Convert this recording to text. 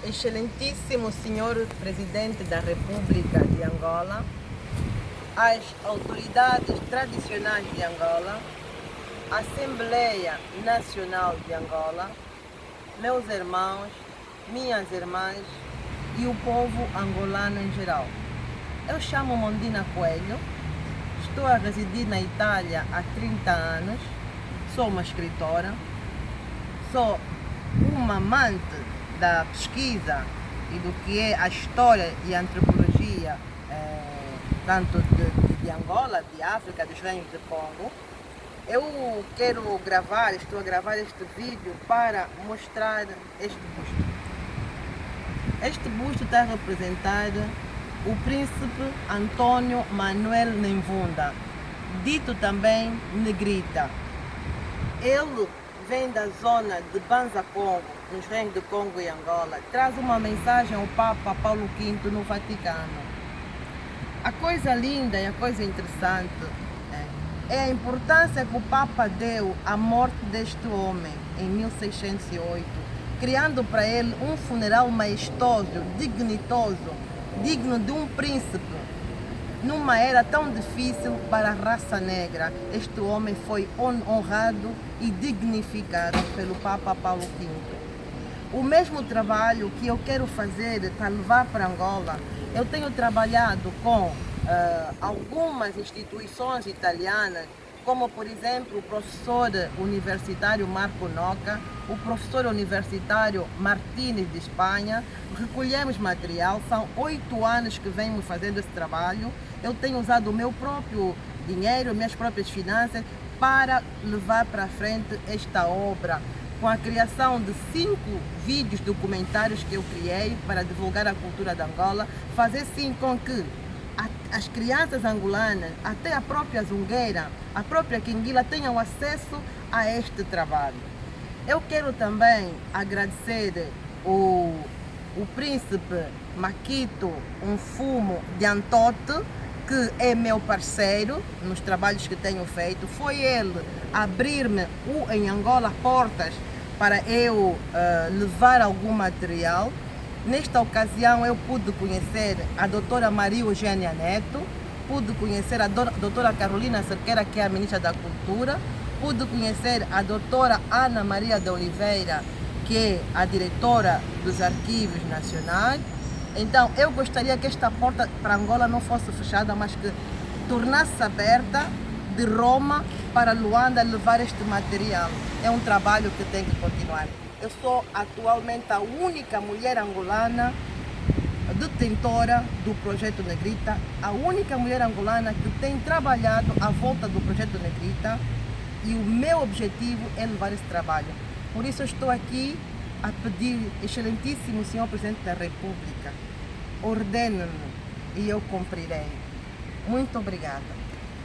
Excelentíssimo Senhor Presidente da República de Angola, às autoridades tradicionais de Angola, Assembleia Nacional de Angola, meus irmãos, minhas irmãs e o povo angolano em geral. Eu chamo Mondina Coelho, estou a residir na Itália há 30 anos, sou uma escritora, sou uma amante da pesquisa e do que é a história e a antropologia tanto de Angola, de África, dos reinos de Congo. Eu estou a gravar este vídeo para mostrar este busto. Este busto está a representar o príncipe Antônio Manuel Nemvunda, dito também Negrita. Ele vem da zona de Banza Congo, nos reinos de Congo e Angola, traz uma mensagem ao Papa Paulo V no Vaticano. A coisa linda e a coisa interessante é a importância que o Papa deu à morte deste homem em 1608, criando para ele um funeral maestoso, dignitoso, digno de um príncipe. Numa era tão difícil para a raça negra, este homem foi honrado e dignificado pelo Papa Paulo V. O mesmo trabalho que eu quero fazer para levar para Angola, eu tenho trabalhado com algumas instituições italianas, como por exemplo o professor universitário Marco Noca, o professor universitário Martínez de Espanha. Recolhemos material, são 8 anos que venho fazendo esse trabalho. Eu tenho usado o meu próprio dinheiro, minhas próprias finanças para levar para frente esta obra, com a criação de 5 vídeos documentários que eu criei para divulgar a cultura de Angola, fazer sim com que as crianças angolanas, até a própria Zungueira, a própria Quinguila, tenham acesso a este trabalho. Eu quero também agradecer o príncipe Maquito Mfumo de Antote, que é meu parceiro nos trabalhos que tenho feito. Foi ele abrir-me em Angola portas para eu levar algum material. Nesta ocasião eu pude conhecer a doutora Maria Eugênia Neto, pude conhecer a doutora Carolina Cerqueira, que é a ministra da Cultura, pude conhecer a doutora Ana Maria de Oliveira, que é a diretora dos Arquivos Nacionais. Então eu gostaria que esta porta para Angola não fosse fechada, mas que tornasse aberta de Roma para Luanda levar este material. É um trabalho que tem que continuar. Eu sou atualmente a única mulher angolana detentora do Projeto Negrita, a única mulher angolana que tem trabalhado à volta do Projeto Negrita, e o meu objetivo é levar esse trabalho. Por isso eu estou aqui a pedir, excelentíssimo Senhor Presidente da República, ordene-me e eu cumprirei. Muito obrigada.